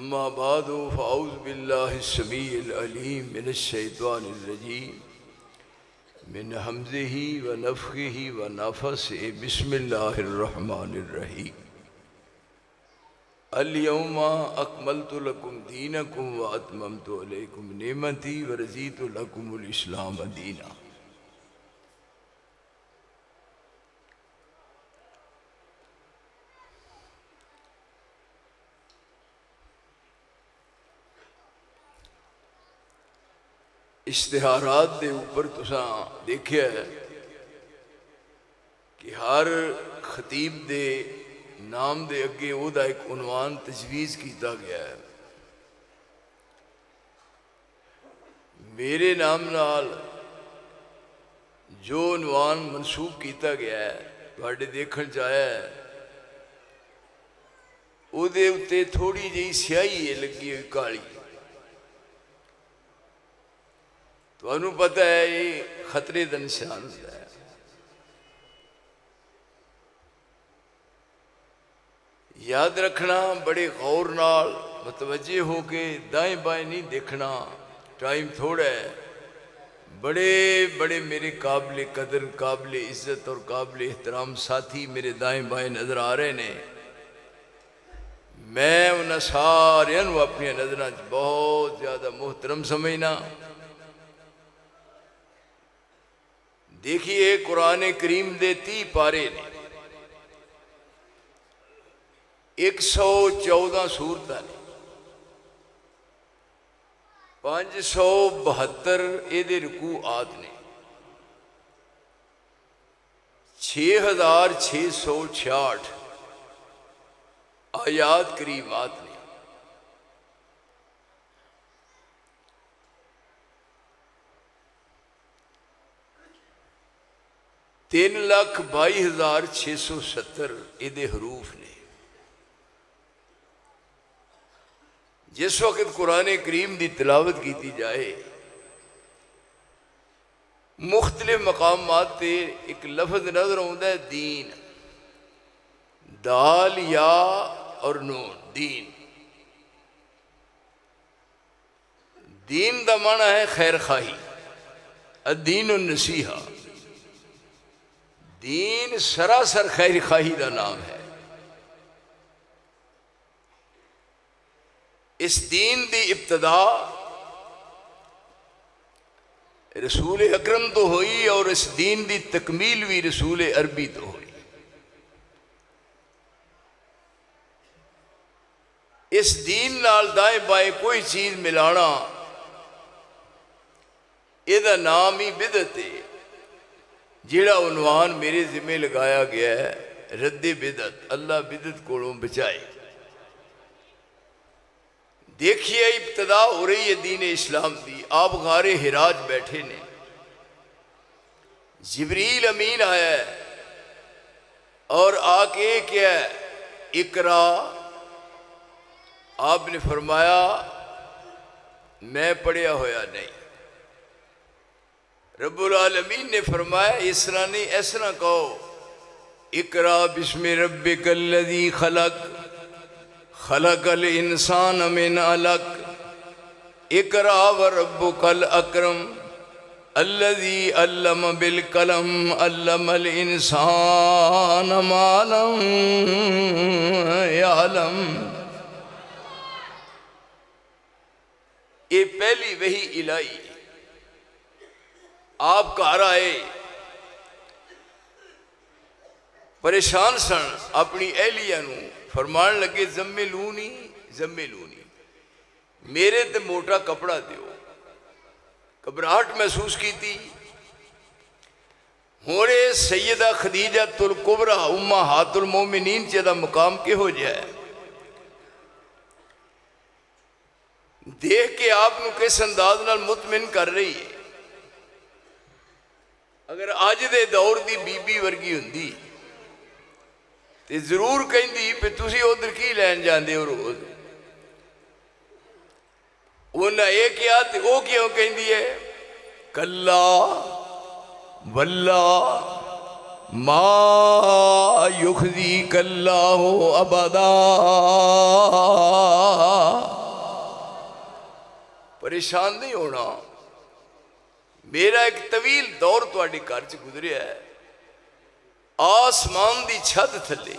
اما بعد فاعوذ باللہ السمیع العلیم من الشیطان الرجیم من حمزہ ونفخہ ونفثہ بسم اللہ الرحمن الرحیم اليوم اکملت لکم دینکم واتممت علیکم نعمتی ورضیت لکم الاسلام دینا۔ اشتہارات دے اوپر تساں دیکھیا ہے کہ ہر خطیب دے نام دے اگے او دا ایک عنوان تجویز کیتا گیا ہے۔ میرے نام نال جو عنوان منسوب کیتا گیا ہے تواڈے دیکھن چاہیا ہے او دے اتے تھوڑی جہی سیاہی ہے لگی ہوئی کالی۔ تو انہوں پتہ ہے یہ خطرے دا نشان ہے۔ یاد رکھنا، بڑے غور نال متوجہ ہو کے دائیں بائیں نہیں دیکھنا، ٹائم تھوڑا ہے۔ بڑے بڑے میرے قابل قدر، قابل عزت اور قابل احترام ساتھی میرے دائیں بائیں نظر آ رہے ہیں۔ میں انہاں سارے اپنی نظریں بہت زیادہ محترم سمجھنا۔ دیکھیے قرآن کریم دے 30 پارے نے، 114 سورتاں نے، 572 ایدے رکوعات نے، 6666 آیات کریمات نے۔ تین لاکھ 22,670 ایدے حروف نے۔ جس وقت قرآن کریم دی تلاوت کیتی جائے مختلف مقامات تے ایک لفظ نظر آتا ہے دین، دال یا اور نون، دین۔ دین دا معنی ہے خیر خواہی، الدین النصیحہ۔ دین سراسر خیر خواہی دا نام ہے۔ اس دین دی ابتدا رسول اکرم تو ہوئی اور اس دین دی تکمیل بھی رسول عربی تو ہوئی۔ اس دین نال دائیں بائیں کوئی چیز ملانا یہ دا نام ہی بدعت ہے۔ جیڑا عنوان میرے ذمہ لگایا گیا ہے رد بدعت، اللہ بدعت کوڑوں بچائے۔ دیکھیے ابتدا ہو رہی ہے دین اسلام دی۔ آپ غار حراج بیٹھے نے، جبریل امین آیا ہے اور آ کے کیا ہے اقرا۔ آپ نے فرمایا میں پڑھیا ہویا نہیں۔ رب العالمین نے فرمایا اس طرح نہیں، ایسا نہ کہو، اقرا بسم ربک الذی خلق خلق الانسان من علق اقرا وربک الاکرم الذی علم بالقلم علم الانسان ما لم یعلم۔ یہ پہلی وحی الہی ہے۔ آپ گھر آئے پریشان سن، اپنی اہلیہ نو فرمان لگے زملونی زملونی، میرے تے موٹا کپڑا دیو۔ گھبراہٹ محسوس کی تھی۔ ہونے سیدہ خدیجہ الکبریٰ امہات المومنین چیدہ مقام کے ہو جائے۔ دیکھ کے آپ نو کس انداز نال مطمئن کر رہی ہے۔ اگر آج دے دور دی بی بی ورگی ہوندی تے ضرور کہندی پہ تسی ادھر کی لین جاندے ہو روز۔ انہاں یہ کیا تے او کیوں کہندی ہے کلا واللہ ما یخزیک اللہ ابدا۔ پریشان نہیں ہونا. میرا ایک طویل دور تواڈے گھر چ گزریا ہے. آسمان دی چھت تھلے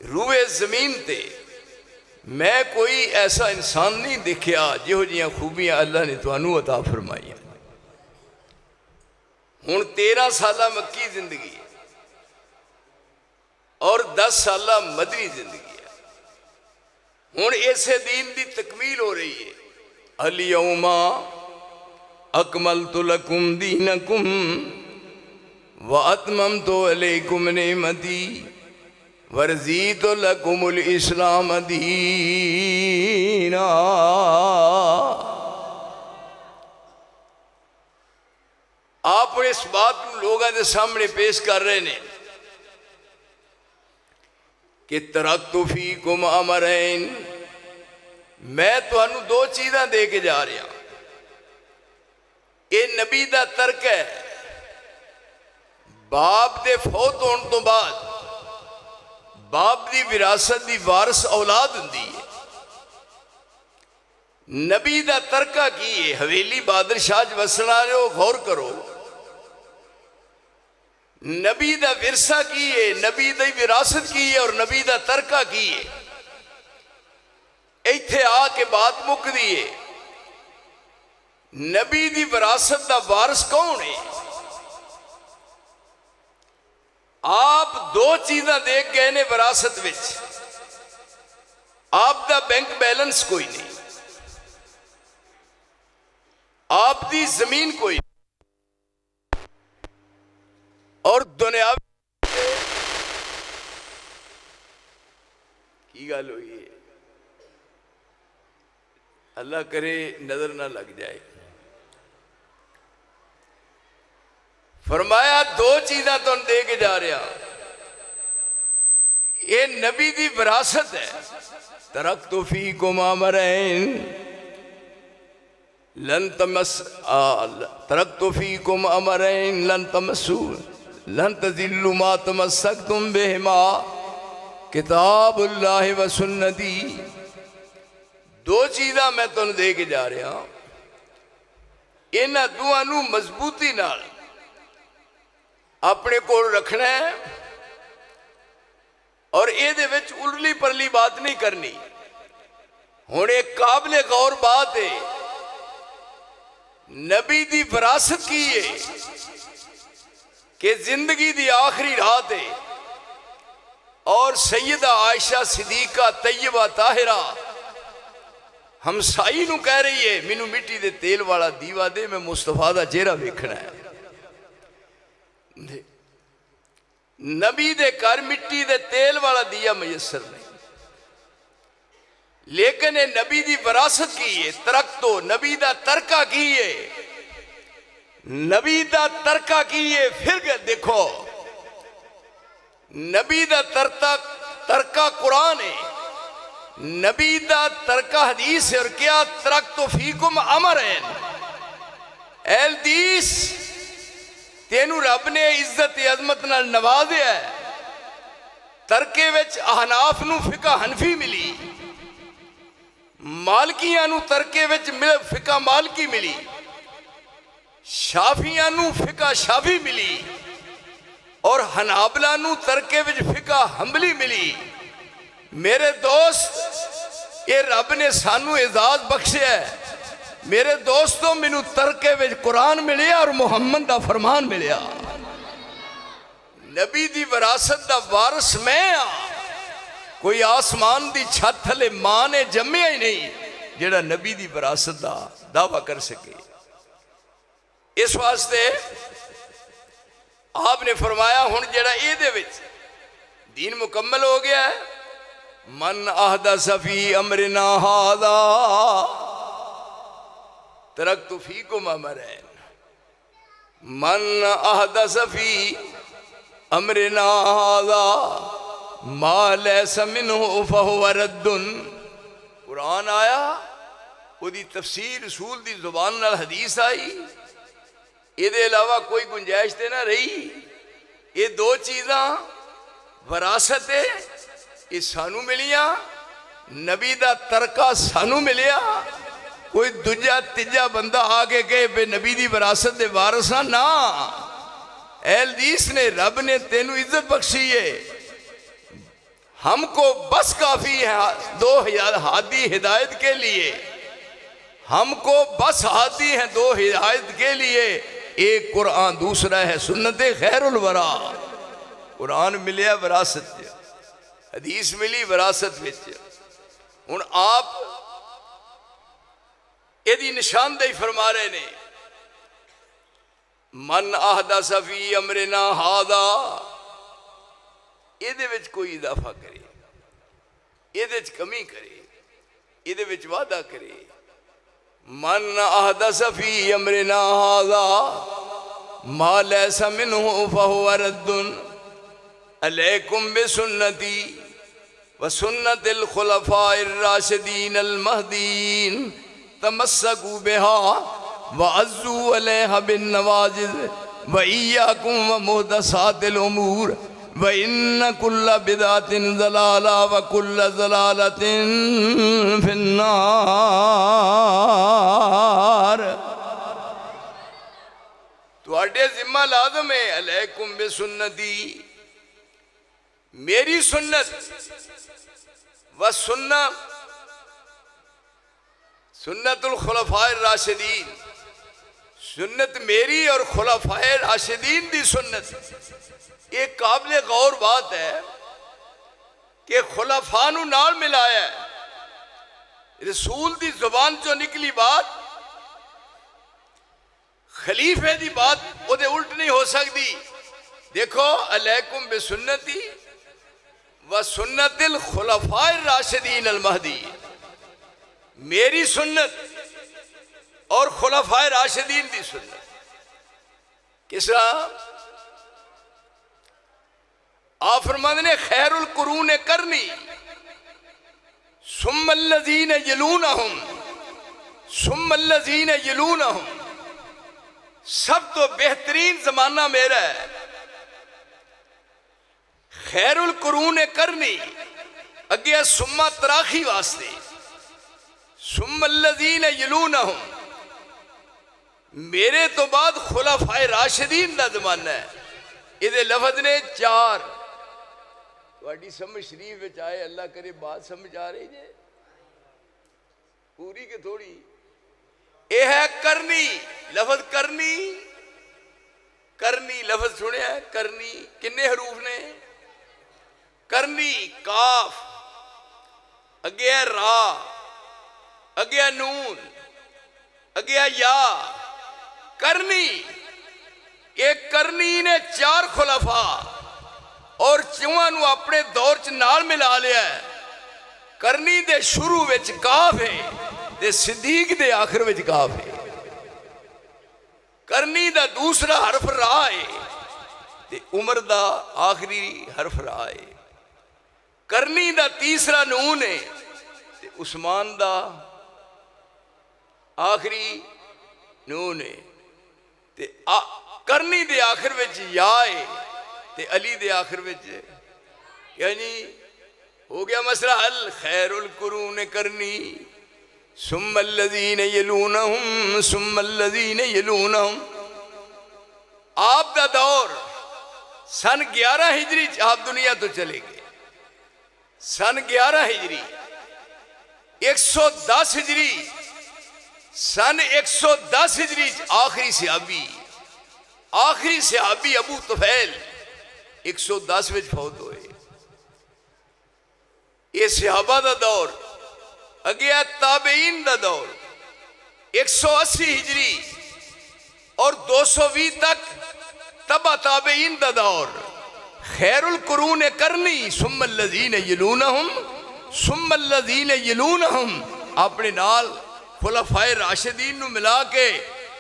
روئے زمین تے میں کوئی ایسا انسان نہیں دیکھیا جہو جیاں خوبیاں اللہ نے تانوں عطا فرمائی. ہن 13 سالہ مکی زندگی ہے اور 10 سالہ مدنی زندگی ہے. ہن اسے دین دی تکمیل ہو رہی ہے. الیوم اکملت لکم دینکم واتممت علیکم نعمتی ورضیت لکم الاسلام دینا. آپ اس بات کو لوگوں کے سامنے پیش کر رہے ہیں کہ ترکت فیکم امرین، میں تمہیں 2 چیزاں دے کے جا رہا. یہ نبی دا ترک ہے. باپ دے فوت ہونے تو بعد باپ دی وراثت دی وارث اولاد ہوندی ہے. نبی دا ترکہ کی ہے. حویلی بہادر شاہ وسن والے ہو، غور کرو. نبی دا ورثہ کی ہے، نبی دی وراثت کی ہے اور نبی دا ترکہ کی ہے. ایتھے آ کے بات مک دیئے. نبی دی وراثت دا وارث کون ہے؟ آپ 2 چیزاں دیکھ گئے نے وراثت وچ. آپ دا بینک بیلنس کوئی نہیں، آپ دی زمین کوئی نہیں، اور دنیاوی کی گل ہوئی ہے. اللہ کرے نظر نہ لگ جائے. فرمایا 2 چیزاں تو دے کے جا رہا. یہ نبی دی وراثت ہے. ترکت فیکم امرین لن تمسوا لن تضلوا ما تمسکتم بہما کتاب اللہ و سنتی. 2 چیزاں میں تمہیں دے کے جا رہا. انہاں دوہاں نوں مضبوطی نال اپنے کو رکھنا ہے اور یہ دے وچ الٹلی پرلی بات نہیں کرنی. ہن ایک قابل غور بات ہے. نبی دی وراثت کی ہے کہ زندگی دی آخری رات ہے اور سیدہ عائشہ صدیقہ طیبہ طاہرہ ہمسائی نو کہہ رہی ہے مینوں مٹی دے تیل والا دیوا دے، میں مصطفیٰ دا چہرہ ویکھنا ہے. نبی دے گھر مٹی دے تیل والا دیا میسر نہیں، لیکن یہ نبی دی وراثت کی ہے. ترکتو نبی دا ترکہ کی ہے. نبی دا ترکہ کی ہے. پھر دیکھو نبی دا ترکہ قرآن ہے، نبی دا ترکہ حدیث ہے. اور کیا ترکتو فیکم امرین. اے حدیث تینوں رب نے عزت عظمت نال نوازیا ہے. ترکے وچ احناف نو فقہ حنفی ملی، مالکیاں نو ترکے وچ فقہ مالکی ملی، شافیاں نو فقہ شافی ملی اور حنابلہ نو ترکے وچ فقہ حنبلی ملی. میرے دوست یہ رب نے سانو اعزاز بخشیا ہے. میرے دوستوں مینوں ترکے وچ قرآن ملیا اور محمد دا فرمان ملیا. نبی دی وراثت دا وارث میں ہاں. کوئی آسمان دی چھت تھلے ماں نے جمعیا ہی نہیں جڑا نبی دی وراثت دا دعویٰ کر سکے. اس واسطے آپ نے فرمایا ہن جڑا اے دے وچ دین مکمل ہو گیا ہے. من احدث فی امرنا ھذا ترکت فیکم امرین. من احدث فی امرنا ھذا ما لیس منہ فہو رد. قرآن آیا، وہ دی تفسیر رسول دی زبان نال حدیث آئی، یہ دے علاوہ کوئی گنجائش تے نہ رہی. یہ 2 چیزاں وراثت ہے، یہ سانو ملیاں. نبی دا ترکہ سانو ملیا. کوئی دجا تجا بندہ آگے کہ بے نبی دی وراثت دے وارثاں نا، اہل حدیث نے رب نے تینوں عزت بخشی ہے، ہم کو بس کافی ہے 2000 ہادی ہدایت کے لیے، ہم کو بس ہادی ہیں 2 ہدایت کے لیے، ایک قرآن دوسرا ہے سنت خیر الورا۔ قرآن ملیا وراثت، حدیث ملی وراثت وچ۔ ہن آپ یہ نشاندہی فرما رہے نے، من احدث فی امرنا ھذا، یہ وچ کوئی اضافہ کرے، یہ وچ کمی کرے، یہ وچ وعدہ کرے، من احدث فی امرنا ھذا ما لیس منہ فہو رد علیکم بسنتی وسنت الخلفاء الراشدین المہدیین تمسکوا بها وعزوا علیہا بالنواجذ وإیاکم ومحدثات الامور وَإِنَّ كُلَّ بِدْعَةٍ ضَلَالَةٍ وَكُلَّ ضَلَالَةٍ فِي النَّارِ۔ تو اڈے ذمہ لازم ہے، علیکم بسنتی، میری سنت، سنت الخلفاء الراشدین، سنت میری اور خلفاء راشدین دی سنت۔ ایک قابل غور بات ہے کہ خلفاء نو نال ملایا ہے، رسول دی زبان جو نکلی بات، خلیفے دی بات وہ دے الٹ نہیں ہو سکتی۔ دیکھو علیکم بسنتی و سنت الخلفاء الراشدین المہدی، میری سنت اور خلفاء راشدین دی سنت۔ کس طرح؟ آپ فرماتے ہیں خیر القرون کرنی ثم الذین یلونہم ثم الذین یلونہم، سب تو بہترین زمانہ میرا ہے، خیر القرون کرنی، اگیا ثم تراخی واسطے، ثم الذین یلونہم، میرے تو بعد خلفاء راشدین دا زمانہ ہے۔ یہ لفظ نے 4 تھوڑی سمجھ شریف وچ آئے، اللہ کرے بات سمجھ آ رہی ہے پوری کہ تھوڑی؟ یہ ہے کرنی، لفظ کرنی، کرنی لفظ سنے ہے، کرنی کنے حروف نے؟ کرنی، کاف، اگیا را، اگیا نون، اگیا یا، کرنی۔ ایک کرنی نے 4 خلفاء اور 4 نو اپنے دور چ نال ملا لیا ہے۔ کرنی دے شروع وچ کاف ہے، دے صدیق دے آخر وچ کاف ہے۔ کرنی دا دوسرا حرف را ہے، تے عمر دا آخری حرف را ہے۔ کرنی دا تیسرا نون ہے، تے عثمان دا آخری نون ہے، تے کرنی دے آخر وچ یا ہے، تے علی دے آخر وچ، یعنی ہو گیا مسئلہ حل۔ خیر القرون کرنی ثم الذین یلونہم ثم الذین یلونہم۔ آپ دا دور سن 11 ہجری آپ دنیا تو چلے گئے، سن 11 ہجری 110 ہجری، سن 110 ہجری آخری صحابی ابو طفیل 110 وچ فوت ہوئے۔ یہ صحابہ دا دور، اگیا تابعین دا دور 180 ہجری اور 220 تک تبع تابعین دا دور۔ خیر القرون کرنی ثم الذین یلونہم ثم الذین یلونہم، اپنے نال خلفائے راشدین نو ملا کے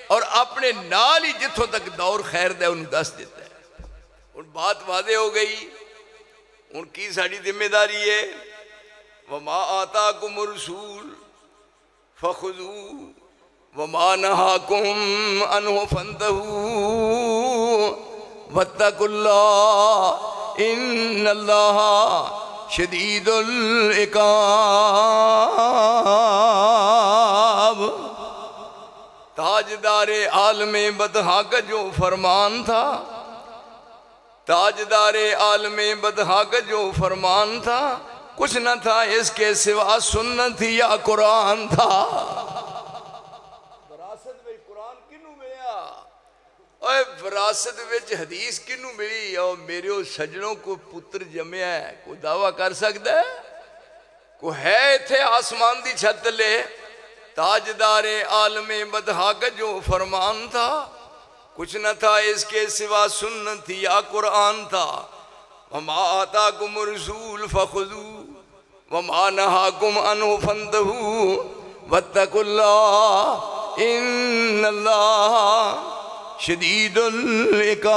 اور اپنے نال ہی جتھوں تک دور خیر دے انہوں دس دیتا ہے۔ ان بات واضح ہو گئی، ان کی ساری ذمہ داری ہے وَمَا آتَاكُمُ الرَّسُولُ فَخُذُوهُ وَمَا نَهَاكُمْ عَنْهُ فَانْتَهُوا وَاتَّقُوا اللَّهَ إِنَّ اللَّهَ شَدِيدُ الْعِقَابِ۔ تاجدار عالم بدہا کا جو فرمان تھا، تاجدار عالم بدہا کا جو فرمان تھا، کچھ نہ تھا اس کے سوا سنت یا قرآن تھا۔ وراثت میں قرآن کنوں ملیا، اور وراثت میں حدیث کنوں ملی؟ اور میرے سجنوں کو پتر جمیا ہے، کوئی دعویٰ کر سکتا ہے؟ کوئی ہے تھے آسمان دی چھت لے؟ تاجدار عالم بدہا کا جو فرمان تھا، کچھ نہ تھا اس کے سوا سنت یا قرآن تھا۔ وما آتاکم الرسول فخذوا وما نہاکم عنہ فانتہوا واتقوا اللہ ان اللہ شدید العقاب۔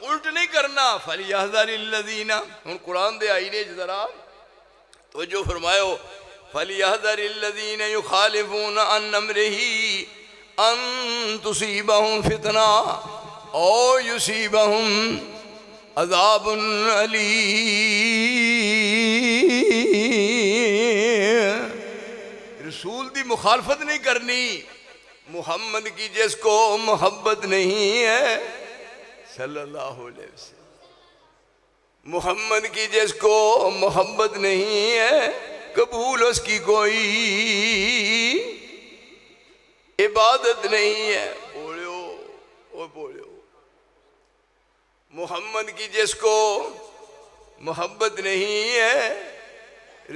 الٹ نہیں کرنا، فَلْيَحْذَرِ الَّذِينَ، ہن قرآن دے آئینے ذرا تو جو فرمائے فَلْيَحْذَرِ الَّذِينَ يُخَالِفُونَ عَنْ أَمْرِهِ أَن تُصِيبَهُمْ فِتْنَةٌ أَوْ يُصِيبَهُمْ عَذَابٌ أَلِيمٌ۔ رسول دی مخالفت نہیں کرنی، محمد کی جس کو محبت نہیں ہے صلی اللہ علیہ وسلم، محمد کی جس کو محبت نہیں ہے، قبول اس کی کوئی عبادت نہیں ہے۔ بولو او بولو، محمد کی جس کو محبت نہیں ہے،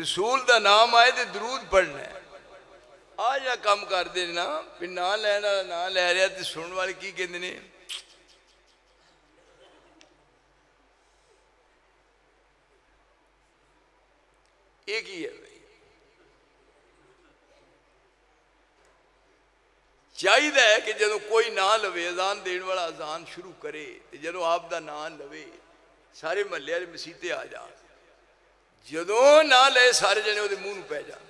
رسول دا نام آئے تو درود پڑھنا ہے۔ آج یا کام کر دینا پھر نہ لینا نہ لے رہا تو سننے والے کی کہتے ہیں ایک ہی ہے بھائی۔ چاہیے کہ جدو کوئی نہ لوے، اذان دین والا اذان شروع کرے تو جدو آپ دا نہ لوے سارے محلے والے مسیتے آ جان، جدو نہ لے سارے جنے وہ منہ پہ جان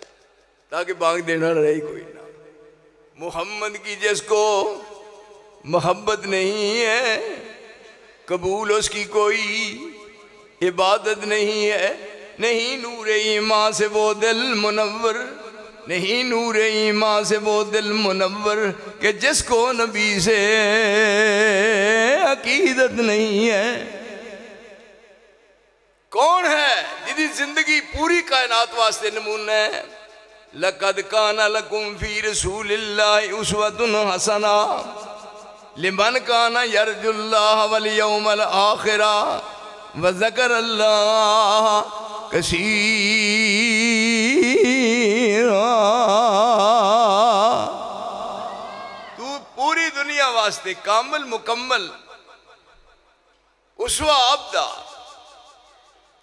تاکہ بانگ دینا رہے کوئی نہ۔ محمد کی جس کو محبت نہیں ہے، قبول اس کی کوئی عبادت نہیں ہے۔ نہیں نور ایمان سے وہ دل منور، نہیں نور ایمان سے وہ دل منور کہ جس کو نبی سے عقیدت نہیں ہے۔ کون ہے جدی زندگی پوری کائنات واسطے نمونہ ہے؟ لَقَدْ كَانَ لَكُمْ فِي رَسُولِ اللَّهِ أُسْوَةٌ حَسَنَةٌ لِمَنْ كَانَ يَرْجُو اللَّهَ وَالْيَوْمَ الْآخِرَ وَذَكَرَ اللَّهَ کثیرا۔ تو پوری دنیا واسطے کامل مکمل اسوہ آپ دا،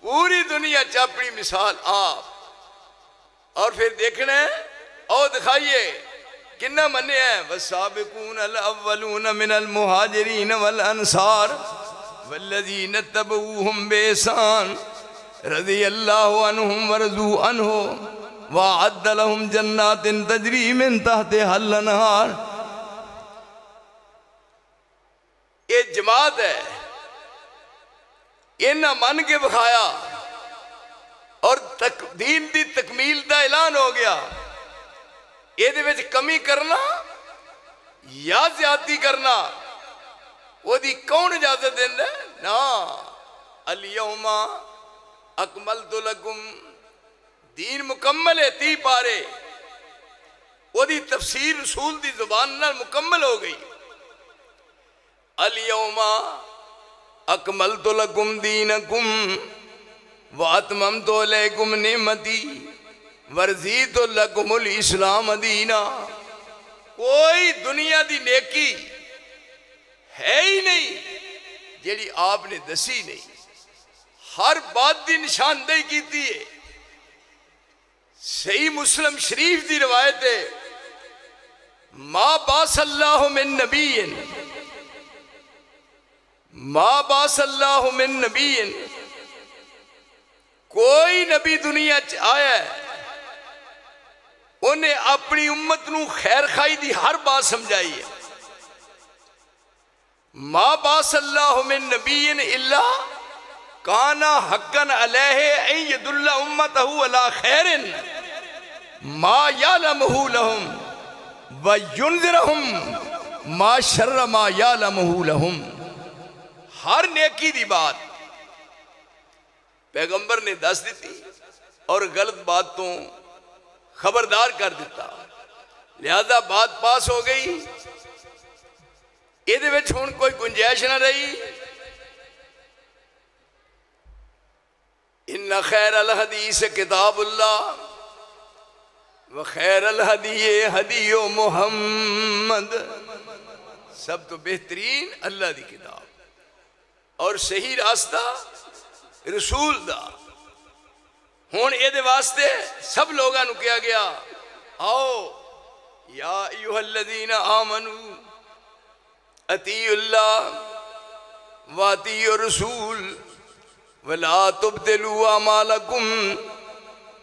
پوری دنیا چاپڑی مثال آپ، اور پھر دیکھنا ہے اور دکھائیے کنہ منے ہیں والسابقون الاولون من المہاجرین والانصار والذین اتبعوہم بإحسان رضی اللہ عنہم ورضوا عنہ وأعد لهم جنات تجری من تحتها الانہار۔ یہ جماعت ہے، انہاں من کے بکھایا اور دین دی تکمیل دا اعلان ہو گیا۔ یہ دے وچ کمی کرنا یا زیادتی کرنا وہ دی کون اجازت دیندے؟ نا الیوم اکملت لکم، دین مکمل ہے 30 پارے، وہ دی تفسیر رسول دی زبان نال مکمل ہو گئی۔ الیوم اکملت لکم دینکم وَأَتْمَمْتُ عَلَيْكُمْ نِعْمَتِي وَرَضِيتُ لَكُمُ الْإِسْلَامَ دِينًا۔ کوئی دنیا دی نیکی ہے ہی نہیں جیڑی آپ نے دسی نہیں، ہر بات دی نشاندہی کیتی ہے۔ صحیح مسلم شریف دی روایت ہے ما باس اللہ من نبی، ما باس اللہ من نبی، کوئی نبی دنیا آیا ہے انہیں اپنی امت نو خیر خائی دی ہر بات سمجھائی ہے۔ ما باس اللہ من نبی الا کانا حقا علیہ ان یدل امتہ علی خیر، ما یعلمہ لہم وینذرہم ما شر ما یعلمہ لہم. ہر نیکی دی بات پیغمبر نے دس دیتی اور غلط بات تو خبردار کر دیتا. لہذا بات پاس ہو گئی. یہ ہوں کوئی گنجائش نہ رہی. ان خیر الحدیث کتاب اللہ وخیر الہدی ہدی محمد. سب تو بہترین اللہ دی کتاب اور صحیح راستہ رسول دا. ہون یہ واسطے سب لوگاں نو کیا گیا آؤ یا ایوہ الذین آمنوا اطیعوا اللہ واطیعوا الرسول ولا تبطلوا اعمالکم.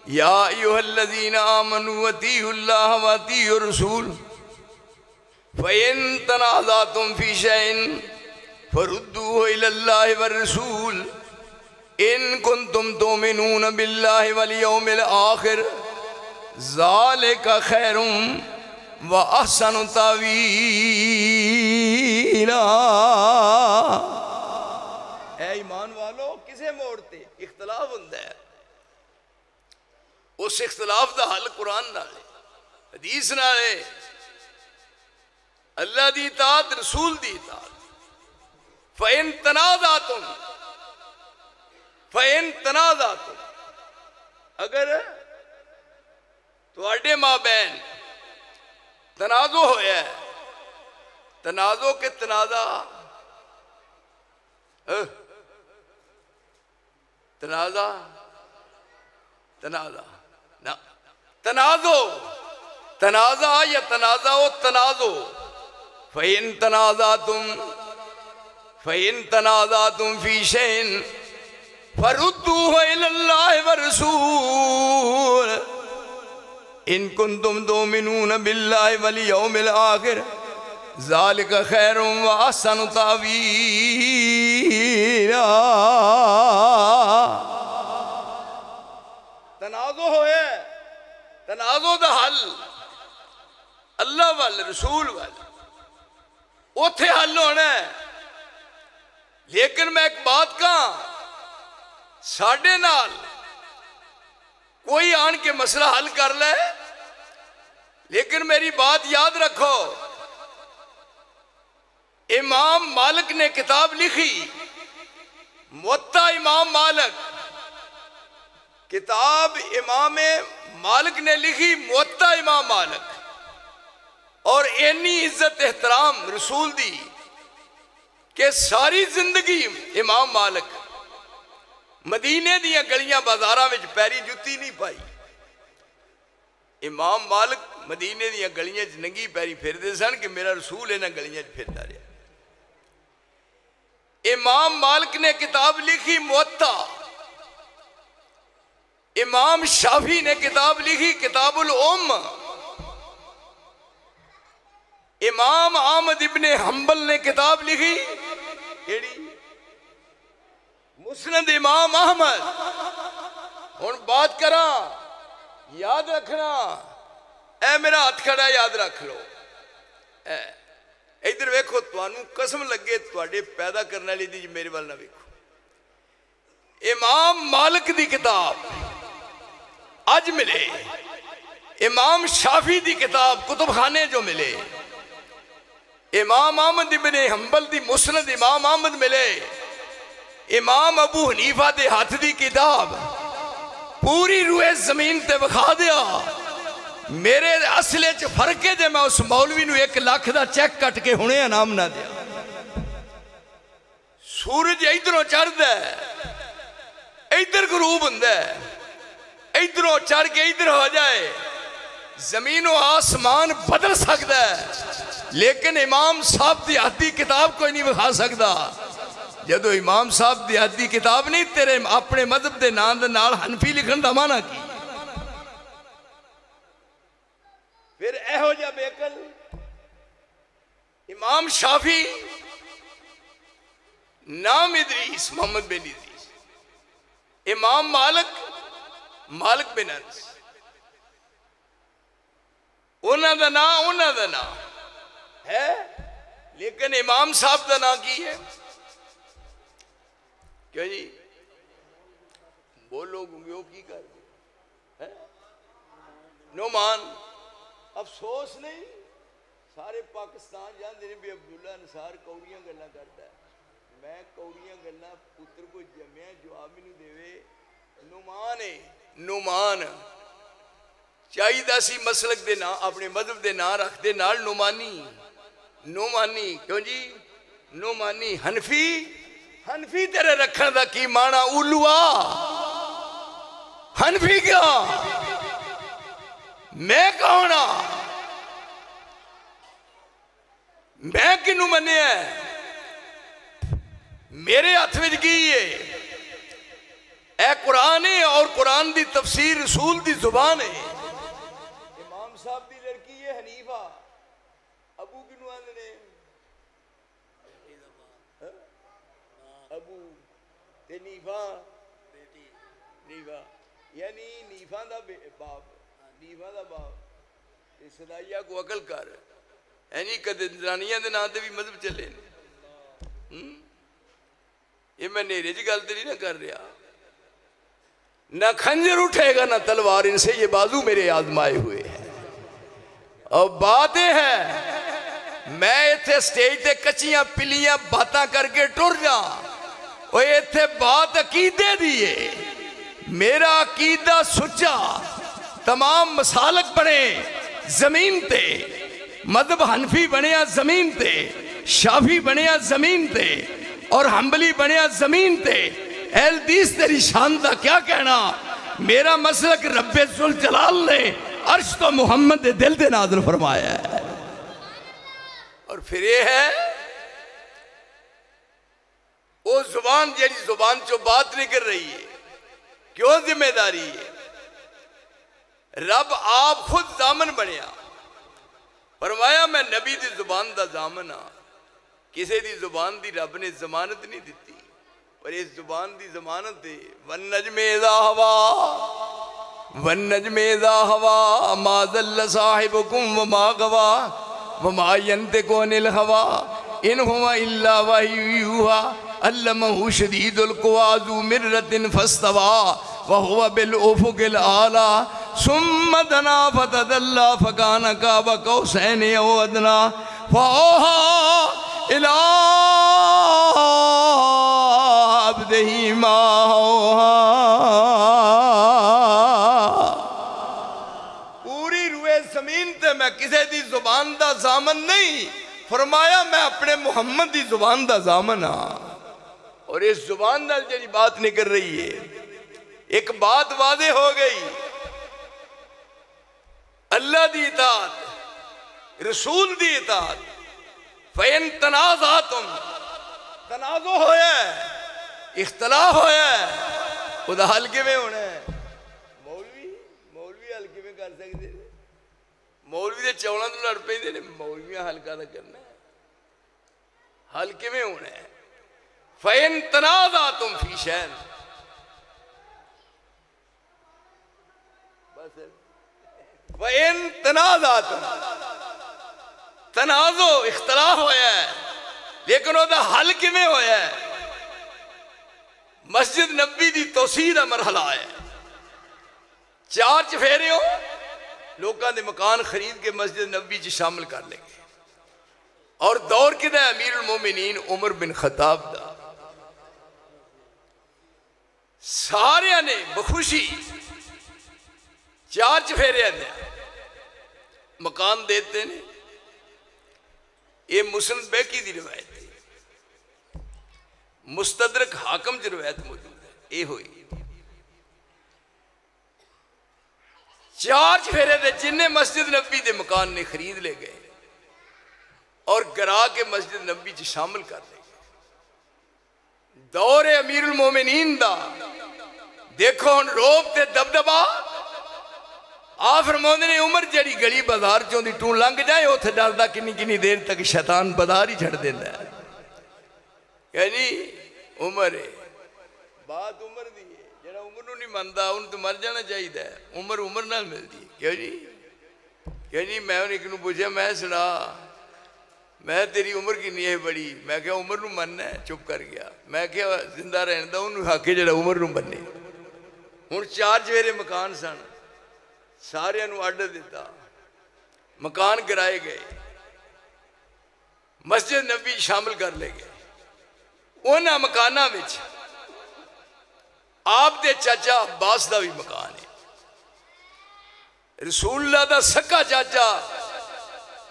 یا ایوہ الذین آمنوا اطیعوا اللہ واطیعوا الرسول فإن تنازعتم فی شیء فردوه إلی اللہ والرسول ان کنتم تؤمنون باللہ والیوم الآخر ذالک خیر واحسن تاویلا. اے ایمان والو کسے موڑتے؟ اختلاف ہوندہ ہے. اس اختلاف دا حل قرآن نال ہے، حدیث نال ہے، اللہ دی اطاعت، رسول دی اطاعت. فَإِن تَنَازَعْتُمْ اگر تواڈے ماں بہن تنازع ہویا ہے، تنازع کے تنازع یا تنازع. فَإِن تنازعتم فی شیء فردوه إلی اللہ والرسول ان کنتم تؤمنون باللہ والیوم الآخر ذالک خیر واحسن تاویلا. تنازع ہوئے، تنازع دا حل اللہ وال رسول وال اوتھے حل ہونا ہے. لیکن میں ایک بات کہاں، ساڑھے نال کوئی آن کے مسئلہ حل کر لے، لیکن میری بات یاد رکھو، امام مالک نے کتاب لکھی موطا امام مالک، کتاب امام مالک نے لکھی موطا امام مالک، اور اینی عزت احترام رسول دی کہ ساری زندگی امام مالک مدینے دیاں گلیاں بازاراں وچ پیری جُتی نہیں پائی. امام مالک مدینے دیاں گلیاں وچ ننگی پیری پھردے سن کہ میرا رسول انہاں گلیاں وچ پھردا رہیا. امام مالک نے کتاب لکھی موطا. امام شافعی نے کتاب لکھی کتاب الام. امام احمد ابن حنبل نے کتاب لکھی مسند امام احمد. ہن بات کراں، یاد رکھنا، اے میرا ہاتھ کھڑا یاد رکھ لو. ادھر ویکھو، تانوں قسم لگے تواڈے پیدا کرنے والی دی میرے وال نہ ویکھو. امام مالک دی کتاب اج ملے، امام شافعی دی کتاب کتب خانے جو ملے، امام احمد ابن حنبل دی مسند امام احمد ملے، امام ابو حنیفہ دے ہاتھ دی کتاب پوری روئے زمین تے بکھا دیا. میرے اصلے چ فرق ہے جے میں اس مولوی نو 1 لاکھ دا چیک کٹ کے ہونے انعام نہ دیا. سورج ادھروں چڑھدا ہے، ادھر غروب ہوندا ہے، ادھروں چڑھ کے ادھر ہو جائے، زمین و آسمان بدل سکتا ہے، لیکن امام صاحب دی ہاتھی کتاب کوئی نہیں بکھا سکتا. جدو امام صاحب دی ہاتھی کتاب نہیں، تیرے اپنے مذہب دے نام دے نال حنفی لکھن دا معنی کی؟ پھر ایہو جا بیکل امام شافعی نام ادریس محمد بن ادریس، امام مالک بن انس، انہاں دا نا ہے، لیکن امام صاحب دا نا کی ہے؟ کیا جی بولو گے وہ کی کر دے؟ نعمان۔ افسوس نہیں، سارے پاکستان جاندے نے بھی عبداللہ انصار کوڑیاں گلاں کرتا ہے، میں کوڑیاں گلاں پتر کو جمعہ جواب نہیں دے۔ نعمان ہے، نعمان چاہیے دا سی مسلک دے نا اپنے مذہب دے نا رکھ دے نال نعمانی کیوں جی نعمانی حنفی تیرے رکھن دا کی مانا اولوا حنفی کیا میں کہونا میں کنوں منے ہے میرے ہاتھ وچ کی ہے اے قرآن ہے اور قرآن دی تفسیر رسول دی زبان ہے۔ امام صاحب دی لڑکی ہے حنیفہ، ابو کنوں آندے نے ابو تے نیفا یعنی نیفا دا باپ صدائیہ کو عقل کر اینی کدے زانیاں دے نام تے بھی مذہب چلے یہ میں نیرے جی گل تے نہیں نہ کر رہا، نہ خنجر اٹھے گا نہ تلوار، ان سے یہ بازو میرے آزمائے ہوئے ہیں۔ اور باتیں ہیں میں ایتھے سٹیج تے کچیاں پلیاں باتاں کر کے ٹر جا، اور ایتھے بات عقیدے دیئے میرا عقیدہ سچا، تمام مسالک بنے زمین تے، مذہب حنفی بنیا زمین تے، شافی بنیا زمین تے، اور حنبلی بنیا زمین تے۔ اہل حدیث تیری شان دا کیا کہنا، میرا مسلک رب ذوالجلال نے عرش تو محمد دے دل دے نازل فرمایا ہے۔ اور پھر یہ ہے وہ زبان جیڑی زبان چو بات نہیں کر رہی ہے، کیوں ذمہ داری ہے؟ رب آپ خود ضامن بنیا، فرمایا میں نبی دی زبان دا ضامن ہاں، کسی دی زبان دی رب نے ضمانت نہیں دیتی، اور اس زبان دی ضمانت دے والنجم اذا ہوا والنجم اذا ہوا ما ضل صاحبکم وما غوا وما ينطق عن الهوى ان هو الا وحی یوحی علمہ شدید القوی ذو مرۃ فاستوى وهو بالافق الاعلی ثم دنا فتدلی فکان قاب قوسین او ادنی فاوحی الی عبدہ ما اوحی۔ پوری روئے زمین تے میں کسی دی زبان دا ضامن نہیں، فرمایا میں اپنے محمد دی زبان دا ضامن ہاں، اور اس زبان نال جڑی بات نہیں کر رہی ہے۔ ایک بات واضح ہو گئی، اللہ دی اطاعت، رسول دی اطاعت، فَإِن تَنَازَعْتُمْ تنازع ہویا ہے، اختلاف ہویا ہے، خدا حل کے میں ہونا ہے۔ مولوی حل کے میں کر سکتے ہیں، مولوی دے چوڑاں تو لڑ پہ دے مولویاں حل کا کرنا ہے، حل کے میں ہونا ہے۔ فَإِن تَنَازَعْتُمْ فِي شَيْءٍ وَإِن تَنَازَعْتُمْ تنازع اختلاف ہویا ہے، لیکن وہ دا حل کی میں ہویا ہے۔ مسجد نبی دی توسیع دا مرحلہ ہے، 4 چفیرے ہو لوگاں دے مکان خرید کے مسجد نبی جی شامل کر لیں گے، اور دور کے دا امیر المومنین عمر بن خطاب دا سارے نے بخوشی 4 چفیرے نے مکان دیتے ہیں۔ یہ مسند بیکی دی روایت ہے، مستدرک حاکم دی روایت موجود ہے، یہ ہوئی 4 چفیرے دے جنہیں مسجد نبی دے مکان نے خرید لے گئے اور گرا کے مسجد نبی جی شامل کر لے گئے۔ دور امیر المومنین دا دیکھو ہن روب تے دبدبا، آپ فرماؤں نے عمر جڑی گلی بازار چوں دی ٹون لنگ جائے اتھے ڈردا کنی دیر تک شیطان بازار ہی چھڑ دینا ہے۔ یعنی عمر ہے، بات عمر دی ہے، جڑا عمر نو نہیں ماندا ان تو مر جانا چاہیے ہے، عمر نال مل دی ہے، کیوں جی؟ کہ جی میں ایک نو پوچھا میں سنا میں تیری عمر کنی ہے بڑی میں کہا عمر نو مننا ہے چپ کر گیا میں کہا زندہ رہن دا انہوں حق ہے جڑا عمر نو مننے ہن 4 چویرے مکان سن سارے نو اڈ دیتا مکان گرائے گئے مسجد نبی شامل کر لے گئے انہاں مکاناں وچ آپ دے چاچا عباس دا بھی مکان ہے رسول اللہ دا سکا چاچا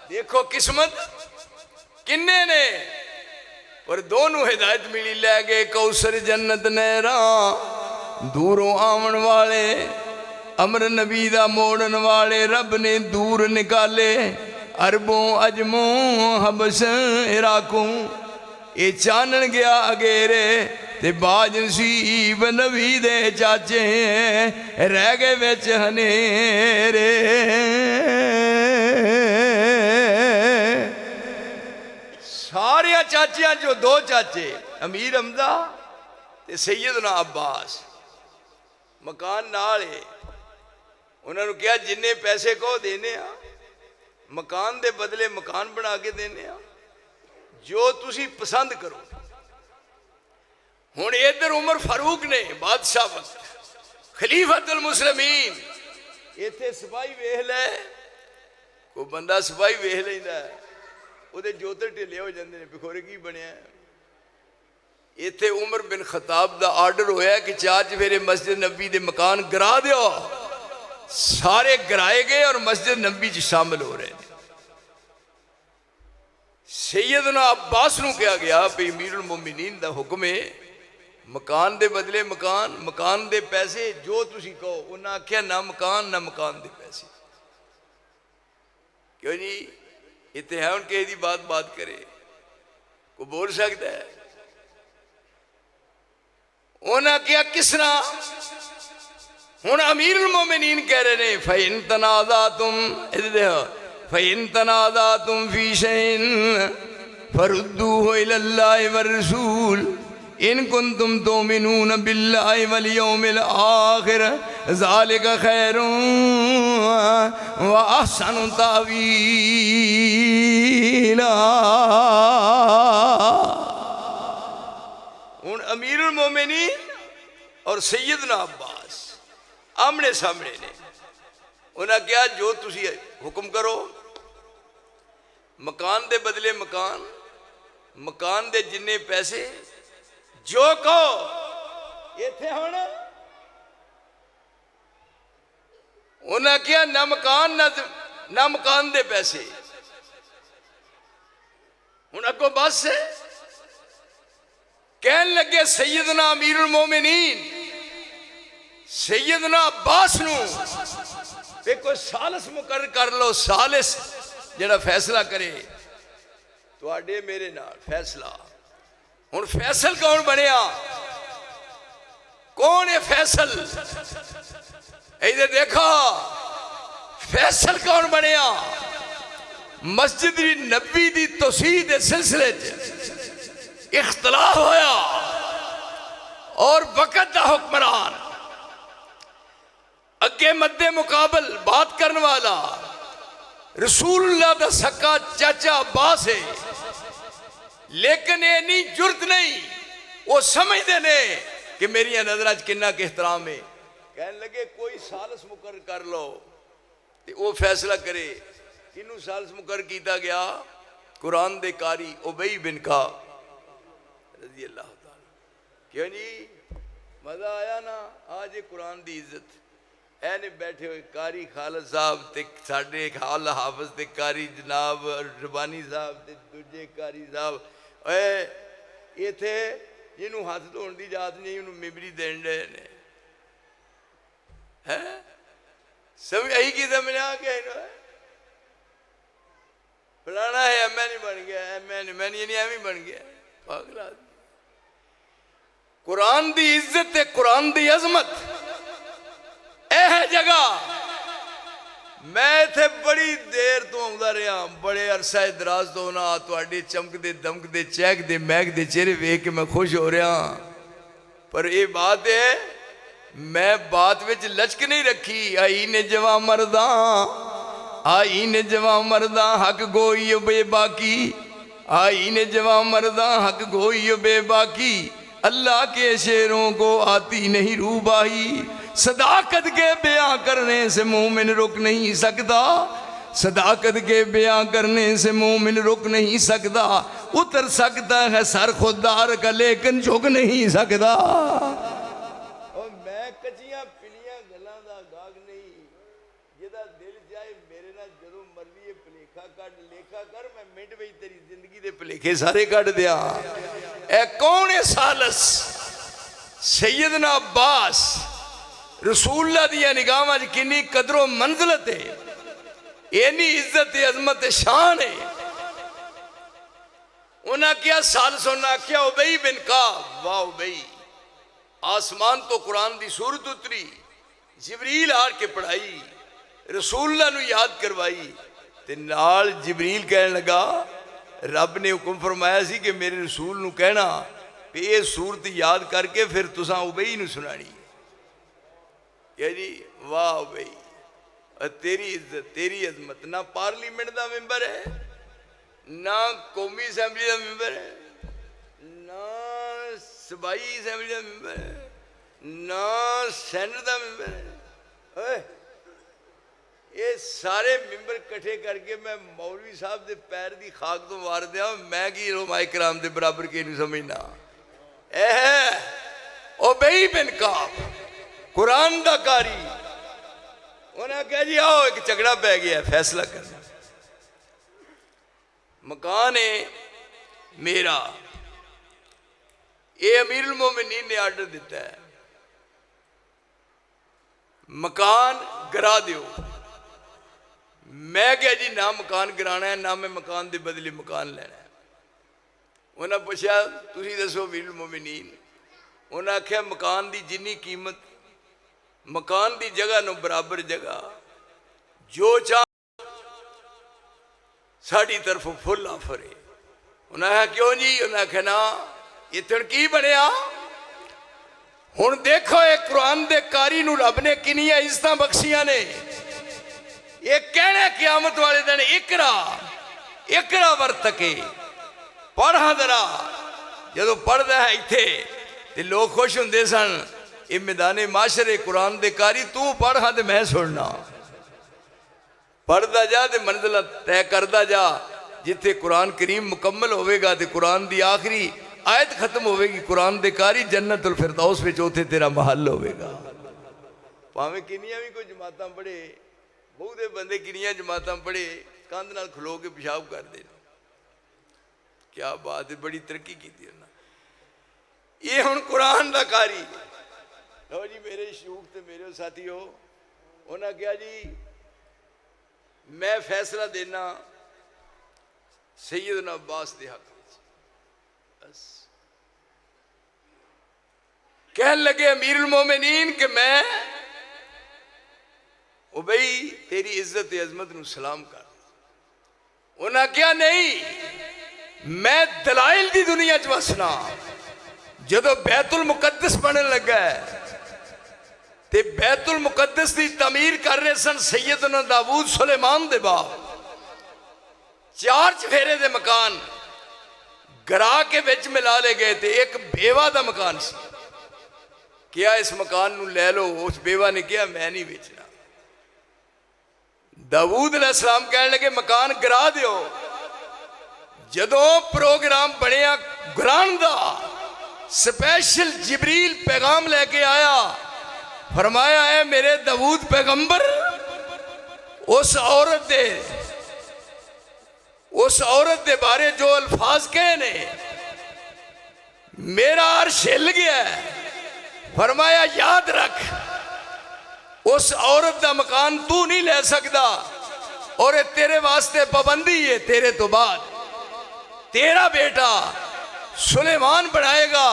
دیکھو قسمت کنے نے پر دونوں ہدایت ملی لے گئے کوثر جنت نہراں دوروں آون والے امر نبی دا موڑن والے رب نے دور نکالے عربوں عجموں حبس عراقوں اے چانن گیا اگیرے تے باج نصیب نبی دے چاچے رہ گئے وچ ہنیرے سارے چاچیاں جو 2 چاچے امیر حمزہ تے سیدنا عباس مکان نالے انہوں نے کیا جننے پیسے کو دینے مکان دے بدلے مکان بنا کے دینے جو تسی پسند کرو ہن ادھر عمر فاروق نے بادشاہ وقت خلیفۃ المسلمین ایتھے سپاہی ویکھ لے کوئی بندہ سپاہی ویکھ لیندا ہے وہ دے جوتر ٹھلے ہو جاندے نے بخورے کی بنیا ہے ایتھے عمر بن خطاب دا آرڈر ہویا کہ 4 چفیرے مسجد نبی دے مکان گرا دیو سارے گرائے گئے اور مسجد نبی چ شامل ہو رہے ہیں سیدنا عباس نو کیا گیا بھئی امیر المومنین دا حکم ہے مکان دے بدلے مکان مکان دے پیسے جو تسی کہو انہاں کیا نہ مکان دے پیسے کیوں جی اتحان کے دی بات کرے کو بول سکتا ہے انہاں کیا کس نہ ہن امیر المومنین کہہ رہے ہیں فَإِن تَنَازَعْتُمْ فِي شَيْءٍ فَرُدُّوهُ إِلَى اللَّهِ وَالرَّسُولِ إِن كُنتُمْ تُؤْمِنُونَ بِاللَّهِ وَالْيَوْمِ الْآخِرِ ذَلِكَ خَيْرٌ وَأَحْسَنُ تَأْوِيلًا ہن امیر المومنین اور سیدنا عباس آمنے سامنے نے انہاں کیا جو تسی حکم کرو مکان دے بدلے مکان دے جننے پیسے جو کہو یہ تھے ہونا انہاں کیا نہ مکان دے پیسے انہاں کو بس سے کہنے لگے سیدنا امیر المومنین سیدنا عباس نو پہ کوئی سالس مقرر کر لو سالس جڑا فیصلہ کرے تو آڈے میرے نال فیصلہ ہن فیصل کون بنیا کون ہے فیصل ادھر دیکھا فیصل کون بنیا مسجد نبی دی توسیع دے سلسلے اختلاف ہویا اور وقت دا حکمران اگے مد مقابل بات کرنے والا رسول اللہ دا سکا چاچا عباس ہے لیکن یہ نہیں جرت نہیں وہ سمجھ دینے کہ میری نظرہ کنہ کے احترام ہے کہنے لگے کوئی سالس مقرر کر لو وہ فیصلہ کرے کنوں سالس مقرر کیتا گیا قرآن دے کاری ابی بن کا رضی اللہ تعالیٰ کیوں جی مزہ آیا نا آج قرآن دی عزت اینے بیٹھے ہوئے کاری خالد صاحب تے ساڑھے حال حافظ تے کاری جناب ربانی صاحب تے دوجے کاری صاحب یہ تھے جنہوں ہاتھ دھون دی جات نہیں انہوں ممبری دین رہے نے سب یہی کی سمجھ آگیا انہوں پلانا ہے میں نہیں بن گیا میں نہیں ایمی بن گیا پاگل آدمی قرآن دی عزت تے قرآن دی عظمت اے ہے جگہ میں تھے بڑی دیر تو آمدہ رہا بڑے عرصہ دراز تو ہونا تو آڈے چمک دے دمک دے چیک دے میک دے چہرے وے کہ میں خوش ہو رہا پر یہ بات ہے میں بات وچ لچک نہیں رکھی آئی نے جوان مردان آئین جوان مرداں حق گوئی بے باقی، آئین جوان مرداں حق گوئی بے باقی، اللہ کے شعروں کو آتی نہیں روباہی، صداقت کے بیان کرنے سے مومن رک نہیں سکتا، صداقت کے بیان کرنے سے مومن رک نہیں سکتا، اتر سکتا ہے سر خوددار کا لیکن جھک نہیں سکتا۔ اور میں کچیاں پلیاں گلاں دا گاگ نہیں، جدا دل جائے میرے نہ جدوں مرضی پلیکھا کٹ لیکھا کر، میں منٹ وچ تیری زندگی دے پلیکھے سارے کٹ دیا۔ اے کون ہے سالس؟ سیدنا عباس رسول اللہ دیا نگاہ میں کنی قدر و منزلت ہے، اینی عزت عظمت شان ہے۔ انہاں کیا سالس انہاں کیا ابئی بن کعب، واہ ابئی، آسمان تو قرآن دی سورت اتری، جبریل آر کے پڑھائی، رسول اللہ نو یاد کروائی، تے نال جبریل کہنے لگا رب نے حکم فرمایا سی کہ میرے رسول نو کہنا کہ یہ صورت یاد کر کے پھر تساں ابئی نو سنانی۔ کہ جی واہ ابئی، تیری عزت تیری عظمت، نہ پارلیمنٹ دا ممبر ہے، نہ قومی اسمبلی دا ممبر ہے، نہ صوبائی اسمبلی دا ممبر ہے، نہ سینٹ دا ممبر ہے۔ یہ سارے ممبر کٹھے کر کے میں مولوی صاحب دے پیر دی خاک تو مار دیا، میں کی علماء کرام دے برابر کے نہیں سمجھنا۔ اے ابئی بن کعب قرآن دا کاری، انہاں کہا جی آؤ ایک جھگڑا پہ گیا ہے، فیصلہ کرنا۔ مکان ہے میرا، یہ امیر المومنین نے آرڈر دیتا ہے مکان گرا دیو۔ میں کہا جی نہ مکان گرانا ہے نہ میں مکان دے بدلے مکان لینا ہے۔ انہاں پوچھا تسی دسو امیر المومنین، انہاں کہا مکان دی جنی قیمت، مکان دی جگہ نو برابر جگہ، جو چاہ ساڑی طرف پھل آفر ہے۔ انہاں کہا کیوں جی؟ انہاں کہا نا یہ تنقی بنیا، ہن دیکھو ایک قرآن دے کاری نو رب نے کنیا عزتاں بخشیاں نے، ایک کہنا قیامت والے دن اقرا ورتکے، پڑھا درا، جدو پڑھ دا ہے ایتھے تے لوگ خوش ہوندے سن، یہ میدان معاشرے قرآن دے کاری تو پڑھا تے میں سننا، پڑھدا جا تے منزلہ طے کردا جا، جتھے قرآن کریم مکمل ہوئے گا تے قرآن دی آخری آیت ختم ہوئے گی قرآن دے کاری، جنت الفردوس میں چوتھے تیرا محل ہوئے گا۔ پاویں کنیاں بھی کوئی جماعتاں پڑھے، بہت دے بندے کنیاں جماعتاں پڑھے، کاندھ نال کھلو کے پیشاب کر دے، کیا بات ہے، بڑی ترقی کی تھی انہاں۔ یہ ہن قرآن دا کاری، لو جی میرے شیوخ تے میرے ساتھی ہو، انہاں کہا جی میں فیصلہ دینا سیدنا عباس دے حق، بس کہنے لگے امیر المومنین کہ میں ابئی تیری عزت عظمت نو سلام کر۔ انہاں کیا نہیں، میں دلائل دی دنیا چ وسنا، جدو بیت المقدس بننے لگا ہے تے بیت المقدس دی تعمیر کر رہے سن سیدنا داؤد سلیمان دے باپ، 4 چفیرے دے مکان گرا کے وچ ملا لے گئے تھے، ایک بیوہ دا مکان سی، کیا اس مکان نو لے لو، اس بیوہ نے کیا میں نہیں بیچنا۔ داؤد علیہ السلام کہنے لگے مکان گرا دیو، جدو پروگرام بنیا گران دا، سپیشل جبریل پیغام لے کے آیا، فرمایا ہے میرے داؤد پیغمبر اس عورت دے بارے جو الفاظ کہنے میرا عرش ہل گیا ہے، فرمایا یاد رکھ اس عورت دا مکان تو نہیں لے سکتا، اور تیرے واسطے پابندی ہے، تیرے تو بعد تیرا بیٹا سلیمان بنائے گا،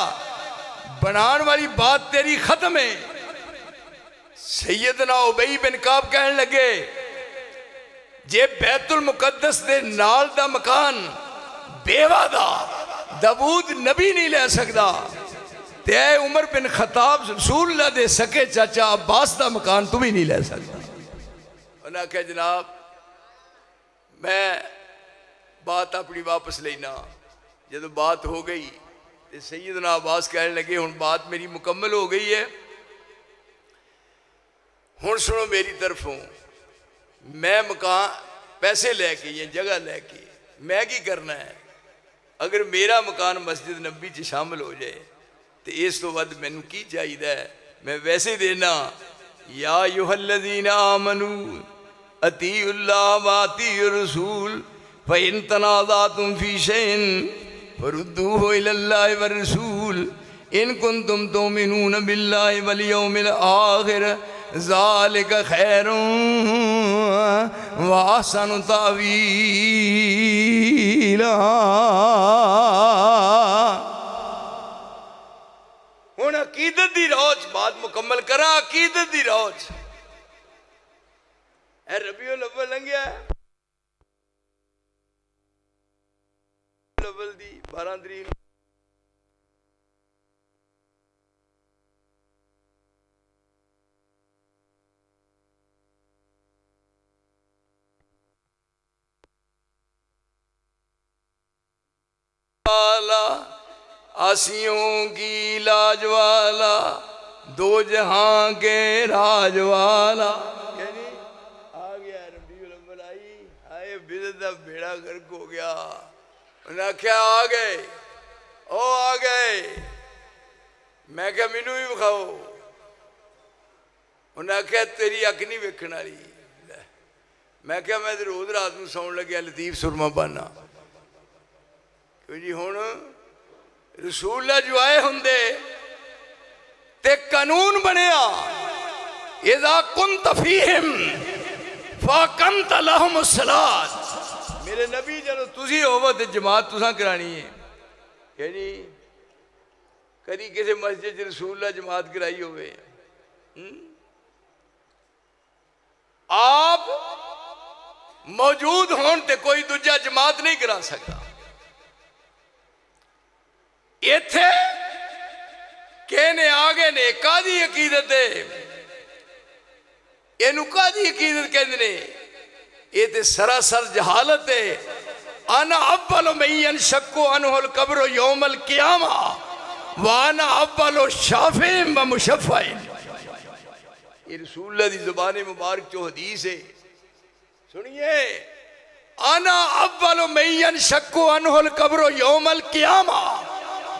بنان والی بات تیری ختم ہے۔ سیدنا ابئی بن کعب کہنے لگے جے بیت المقدس دے نال دا مکان بیوہ دا داؤد نبی نہیں لے سکتا، تے اے عمر بن خطاب رسول اللہ دے سکے چاچا عباس دا مکان تو بھی نہیں لے سکتا۔ انہاں کہا جناب میں بات اپنی واپس لینا. جب بات ہو گئی تو سیدنا عباس کہنے لگے ہن بات میری مکمل ہو گئی ہے, ہن سنو میری طرفوں. میں مکان پیسے لے کے یا جگہ لے کے میں کی کرنا ہے؟ اگر میرا مکان مسجد نبی چ شامل ہو جائے تو اس تو ود مینوں کی چاہیے؟ میں ویسے دینا. یا ایھا الذین آمنوا اطیعوا اللہ واطیعوا الرسول فإن تنازعتم فی شیء فردوہ الی اللہ والرسول ان کنتم تؤمنون باللہ والیوم الآخر ذالک خیر وأحسن تأویلا. ہن عقیدت دی روچ بات مکمل کرا. عقیدت دی روچ اے ربیع الاول لنگیا ہے, الاول دی 12 تاریخ والا آسیوں کی لاج والا دو جہاں کے راج والا. یعنی آ گیا ربیع الاول آئی, آئے بدعت دا بیڑا غرق ہو گیا. انہوں نے کہا آ گئے, او آ گئے. میں کہا مینوں بھی بکھاؤ. انہوں نے کہا تیری اک نہیں ویکھن والی. میں کہا میں روز رات نوں سون لگیا لطیف سرما بانا. جی ہن رسول اللہ جو آئے ہوندے تے قانون بنیا اذا کنت فیہم فاقمت لہم الصلاۃ. میرے نبی جدو تسی ہوو تے جماعت تساں کرانی ہے. کہ جی کدی کسی مسجد رسول اللہ جماعت کرائی ہوئے؟ آپ موجود ہون تے کوئی دوجہ جماعت نہیں کرا سکتا. ایتھے کہنے آگے نے قاضی عقیدت ہے, اینو قاضی عقیدت کہنے نے, یہ تے سراسر جہالت ہے. انا اول من ینشق عنہ القبر یوم القیامہ وانا اول شافع و مشفع. یہ رسول اللہ دی زبان مبارک جو حدیث ہے سنیے. انا اول من ینشق عنہ القبر یوم القیامہ